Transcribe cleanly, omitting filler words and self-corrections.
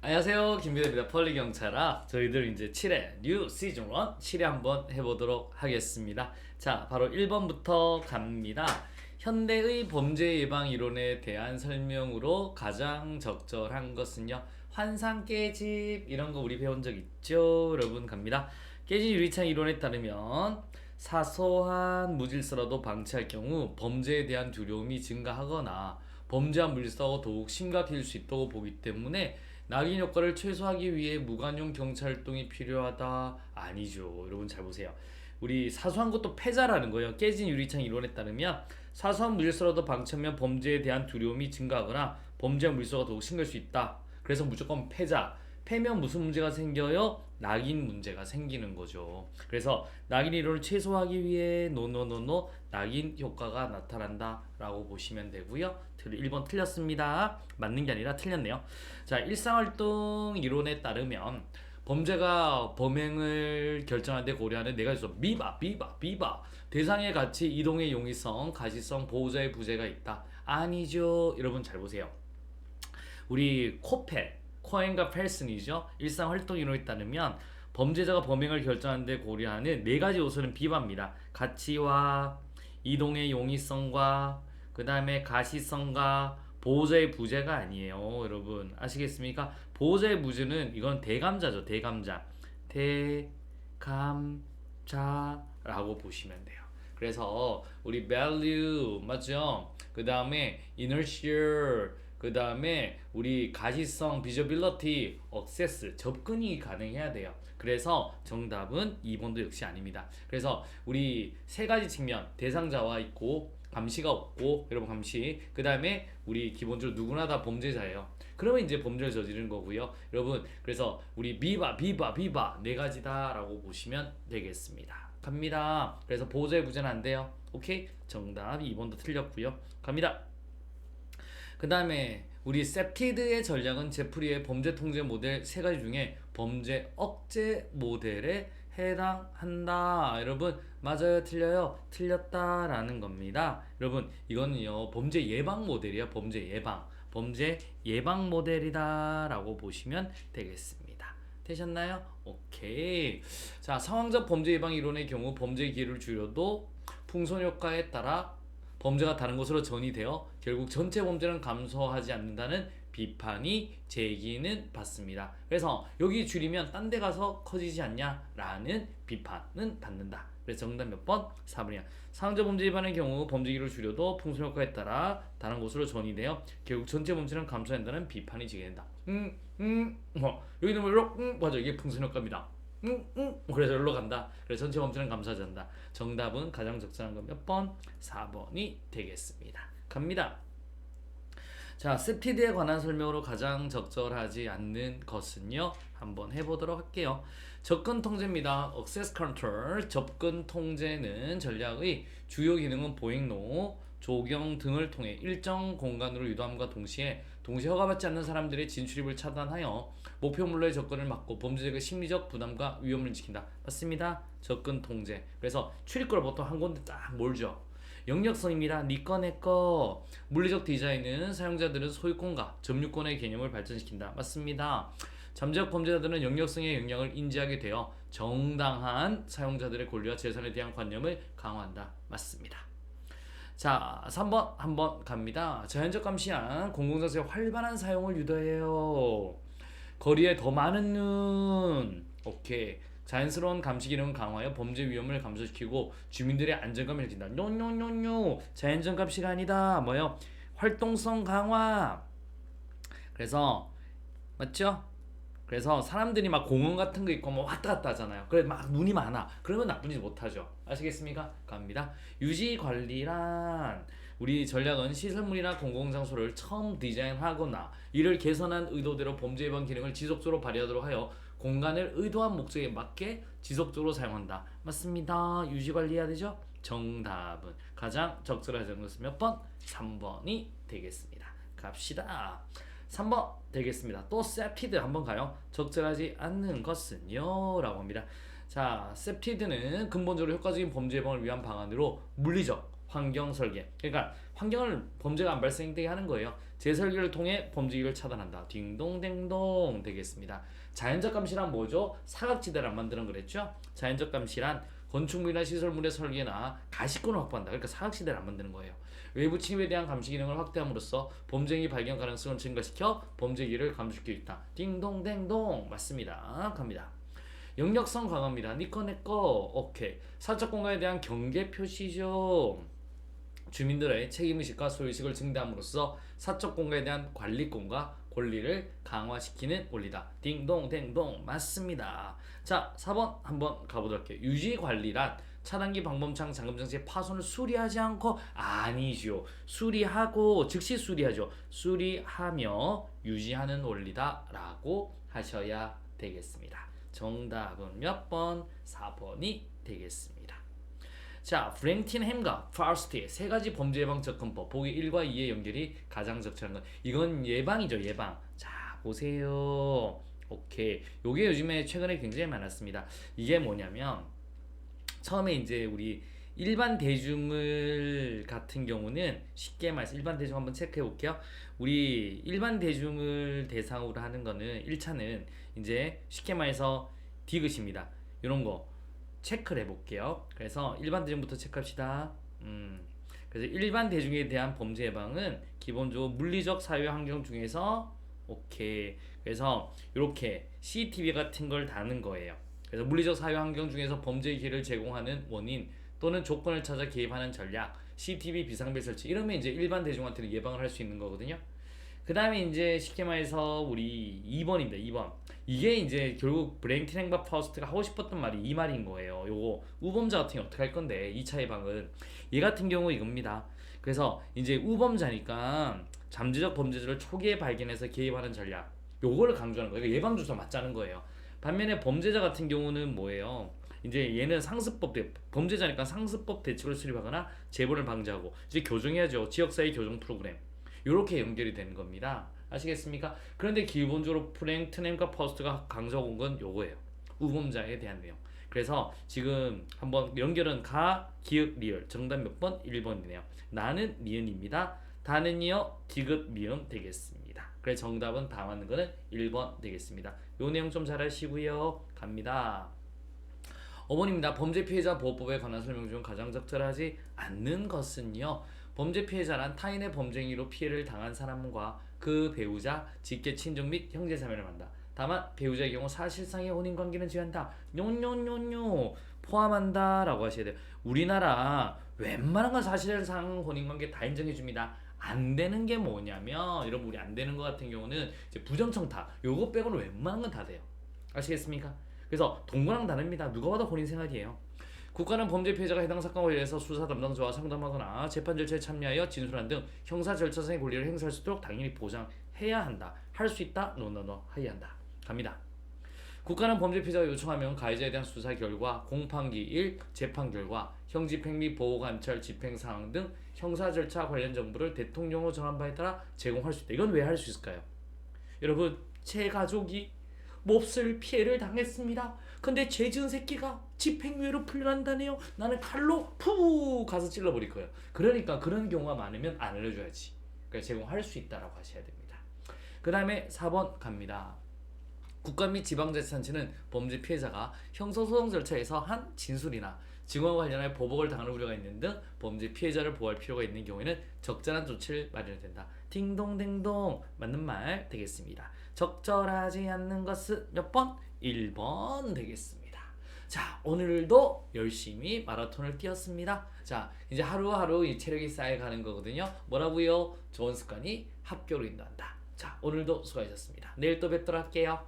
안녕하세요, 김비대입니다. 펄리경찰아. 저희들 이제 7회 뉴 시즌 1 7회 한번 해보도록 하겠습니다. 자, 바로 1번부터 갑니다. 현대의 범죄 예방 이론에 대한 설명으로 가장 적절한 것은요, 환상 깨집 이런 거 우리 배운 적 있죠? 여러분 갑니다. 깨진 유리창 이론에 따르면 사소한 무질서라도 방치할 경우 범죄에 대한 두려움이 증가하거나 범죄한 물질사가 더욱 심각해질 수 있다고 보기 때문에 낙인 효과를 최소화하기 위해 무관용 경찰 활동이 필요하다. 아니죠. 여러분 잘 보세요. 우리 사소한 것도 패자라는 거예요. 깨진 유리창 이론에 따르면 사소한 물질서라도 방치하면 범죄에 대한 두려움이 증가하거나 범죄한 물질서가 더욱 심각할 수 있다. 그래서 무조건 패자. 패면 무슨 문제가 생겨요? 낙인 문제가 생기는 거죠. 그래서 낙인 이론을 최소화하기 위해 노노노노 낙인 효과가 나타난다 라고 보시면 되고요. 1번 틀렸습니다. 맞는 게 아니라 틀렸네요. 자, 일상활동 이론에 따르면 범죄가 범행을 결정할 때 고려하는 네 가지 요소 비바 대상의 가치, 이동의 용이성, 가시성, 보호자의 부재가 있다. 아니죠. 여러분 잘 보세요. 우리 코엔과 펠슨이죠. 일상활동 이론에 따르면 범죄자가 범행을 결정하는 데 고려하는 네 가지 요소는 비바입니다. 가치와 이동의 용이성과 그 다음에 가시성과 보호자의 부재가 아니에요. 여러분 아시겠습니까? 보호자의 부재는 이건 대감자죠. 대감자. 대감자라고 보시면 돼요. 그래서 우리 value 맞죠? 그 다음에 inertia, 그 다음에 우리 가시성, visibility, access, 접근이 가능해야 돼요. 그래서 정답은 2번도 역시 아닙니다. 그래서 우리 세 가지 측면, 대상자와 있고 감시가 없고, 여러분 감시, 그 다음에 우리 기본적으로 누구나 다 범죄자예요. 그러면 이제 범죄를 저지른 거고요. 여러분 그래서 우리 비바 네 가지다라고 보시면 되겠습니다. 갑니다. 그래서 보호자의 부재는 안 돼요. 오케이? 정답 2번도 틀렸고요. 갑니다. 그 다음에 우리 셉티드의 전략은 제프리의 범죄 통제 모델 세 가지 중에 범죄 억제 모델에 해당한다. 여러분 맞아요, 틀려요? 틀렸다라는 겁니다. 여러분 이거는요 범죄 예방 모델이야. 범죄 예방 모델이다라고 보시면 되겠습니다. 되셨나요? 오케이. 자, 상황적 범죄 예방 이론의 경우 범죄 기회를 줄여도 풍선 효과에 따라 범죄가 다른 곳으로 전이되어 결국 전체 범죄는 감소하지 않는다는 비판이 제기는 받습니다. 그래서 여기 줄이면 딴 데 가서 커지지 않냐라는 비판은 받는다. 그래서 정답 몇 번? 4번이야. 상황적 범죄 위반의 경우 범죄기를 줄여도 풍선 효과에 따라 다른 곳으로 전이되어 결국 전체 범죄는 감소한다는 비판이 제기된다. 여기는 뭐 맞아, 이게 풍선 효과입니다. 그래서 여기로 간다. 그래서 전체 범죄는 감소하지 않는다. 정답은 가장 적절한 건 몇 번? 4번이 되겠습니다. 갑니다. 자, 셉티드에 관한 설명으로 가장 적절하지 않는 것은요, 한번 해보도록 할게요. 접근 통제입니다. Access Control, 접근 통제는 전략의 주요 기능은 보행로, 조경 등을 통해 일정 공간으로 유도함과 동시에 허가받지 않는 사람들의 진출입을 차단하여 목표물로의 접근을 막고 범죄자의 심리적 부담과 위험을 지킨다. 맞습니다. 접근 통제. 그래서 출입구를 보통 한 군데 딱 몰죠. 영역성입니다. 니꺼 내꺼. 물리적 디자인은 사용자들은 소유권과 점유권의 개념을 발전시킨다. 맞습니다. 잠재적 범죄자들은 영역성의 영향을 인지하게 되어 정당한 사용자들의 권리와 재산에 대한 관념을 강화한다. 맞습니다. 자, 3번 한번 갑니다. 자연적 감시한 공공장소의 활발한 사용을 유도해요. 거리에 더 많은 눈. 오케이. 자연스러운 감시 기능을 강화하여 범죄 위험을 감소시키고 주민들의 안정감을 일으킨다. 노노노노. 자연적 감시가 아니다. 뭐요? 활동성 강화. 그래서 맞죠? 그래서 사람들이 막 공원 같은 거 있고 뭐 왔다 갔다 하잖아요. 그래 막 눈이 많아. 그러면 나쁜 짓 못하죠. 아시겠습니까? 갑니다. 유지 관리란 우리 전략은 시설물이나 공공장소를 처음 디자인하거나 이를 개선한 의도대로 범죄 예방 기능을 지속적으로 발휘하도록 하여 공간을 의도한 목적에 맞게 지속적으로 사용한다. 맞습니다. 유지 관리해야 되죠? 정답은 가장 적절하지 것은 몇 번? 3번이 되겠습니다. 갑시다. 3번 되겠습니다. 또 셉티드 한번 가요. 적절하지 않는 것은요? 라고 합니다. 자, 셉티드는 근본적으로 효과적인 범죄 예방을 위한 방안으로 물리적, 환경 설계. 그러니까 환경을 범죄가 안 발생되게 하는 거예요. 재설계를 통해 범죄를 차단한다. 딩동댕동 되겠습니다. 자연적 감시란 뭐죠? 사각지대를 안 만드는 거랬죠? 자연적 감시란 건축물이나 시설물의 설계나 가시권을 확보한다. 그러니까 사각지대를 안 만드는 거예요. 외부 침입에 대한 감시 기능을 확대함으로써 범죄 행위 발견 가능성을 증가시켜 범죄 기회를 감소시킬 수 있다. 딩동댕동 맞습니다. 갑니다. 영역성 강화입니다. 니꺼 내꺼. 오케이. 사적 공간에 대한 경계 표시죠. 주민들의 책임의식과 소유의식을 증대함으로써 사적 공간에 대한 관리권과 권리를 강화시키는 원리다. 딩동댕동 맞습니다. 자, 4번 한번 가보도록 할게요. 유지관리란 차단기 방범창 잠금장치의 파손을 수리하지 않고 아니죠. 수리하고 즉시 수리하죠. 수리하며 유지하는 원리다 라고 하셔야 되겠습니다. 정답은 몇 번? 4번이 되겠습니다. 자, 프랭틴 햄과 파우스트의 세 가지 범죄 예방 접근법 보기 1과 2의 연결이 가장 적절한 건 이건 예방이죠. 예방. 자, 보세요. 오케이. 요게 요즘에 최근에 굉장히 많았습니다. 이게 뭐냐면 처음에 이제 우리 일반 대중을 같은 경우는 쉽게 말해서 일반 대중 한번 체크해 볼게요. 우리 일반 대중을 대상으로 하는 거는 1차는 이제 쉽게 말해서 디귿입니다. 이런 거 체크를 해볼게요. 그래서 일반 대중부터 체크합시다. 그래서 일반 대중에 대한 범죄 예방은 기본적으로 물리적 사회 환경 중에서 오케이. 그래서 이렇게 CCTV 같은 걸 다는 거예요. 그래서 물리적 사회 환경 중에서 범죄 기회를 제공하는 원인 또는 조건을 찾아 개입하는 전략, CCTV 비상벨 설치 이러면 이제 일반 대중한테는 예방을 할 수 있는 거거든요. 그 다음에 이제 쉽게 말해서 우리 2번입니다. 2번. 이게 이제 결국 브랭틴 햄과 파우스트가 하고 싶었던 말이 이 말인 거예요. 요거 우범자 같은 경우 어떻게 할 건데 2차 예방은 얘 같은 경우 이겁니다. 그래서 이제 우범자니까 잠재적 범죄자를 초기에 발견해서 개입하는 전략 요거를 강조하는 거예요. 예방 주사 맞자는 거예요. 반면에 범죄자 같은 경우는 뭐예요? 이제 얘는 상습법 범죄자니까 상습법 대책을 수립하거나 재벌을 방지하고 이제 교정해야죠. 지역사회 교정 프로그램 이렇게 연결이 되는 겁니다. 아시겠습니까? 그런데 기본적으로 프랭튼 햄과 파우스트가 강조하고 온 건 요거예요. 우범자에 대한 내용. 그래서 지금 한번 연결은 가, 기역, 리을. 정답 몇 번? 1번이네요. 나는 니은입니다. 다는요 디귿, 미음 되겠습니다. 그래서 정답은 다 맞는 거는 1번 되겠습니다. 요 내용 좀 잘 하시고요. 갑니다. 5번입니다. 범죄 피해자 보호법에 관한 설명 중 가장 적절하지 않는 것은요. 범죄 피해자란 타인의 범죄 행위로 피해를 당한 사람과 그 배우자, 직계 친족 및 형제 자매를 말한다. 다만 배우자의 경우 사실상의 혼인 관계는 제한한다. 뇨뇨뇨뇨 포함한다 라고 하셔야 돼요. 우리나라 웬만한 건 사실상 혼인 관계 다 인정해 줍니다. 안 되는 게 뭐냐면 여러분 우리 안 되는 거 같은 경우는 이제 부정청탁 요거 빼고는 웬만한 건 다 돼요. 아시겠습니까? 그래서 동거랑 다릅니다. 누가 봐도 혼인 생활이에요. 국가는 범죄 피해자가 해당 사건과 관련해서 수사 담당자와 상담하거나 재판 절차에 참여하여 진술한 등 형사 절차상의 권리를 행사할 수 있도록 당연히 보장해야 한다. 할 수 있다. 노노노 해야 한다. 갑니다. 국가는 범죄 피해자가 요청하면 가해자에 대한 수사 결과, 공판기일, 재판 결과, 형집행 및 보호관찰, 집행사항 등 형사 절차 관련 정보를 대통령으로 정한 바에 따라 제공할 수 있다. 이건 왜 할 수 있을까요? 여러분, 제 가족이 몹쓸 피해를 당했습니다. 근데 죄 지은 새끼가 집행유예로 풀려난다네요. 나는 칼로 푸 가서 찔러버릴 거예요. 그러니까 그런 경우가 많으면 안 알려줘야지. 그러니까 제공할 수 있다라고 하셔야 됩니다. 그 다음에 4번 갑니다. 국가 및 지방자치단체는 범죄 피해자가 형사소송 절차에서 한 진술이나 증언과 관련하여 보복을 당할 우려가 있는 등 범죄 피해자를 보호할 필요가 있는 경우에는 적절한 조치를 마련해야 된다. 딩동댕동 맞는 말 되겠습니다. 적절하지 않는 것은 몇 번? 1번 되겠습니다. 자, 오늘도 열심히 마라톤을 뛰었습니다. 자, 이제 하루하루 이 체력이 쌓여가는 거거든요. 뭐라고요? 좋은 습관이 학교로 인도한다. 자, 오늘도 수고하셨습니다. 내일 또 뵙도록 할게요.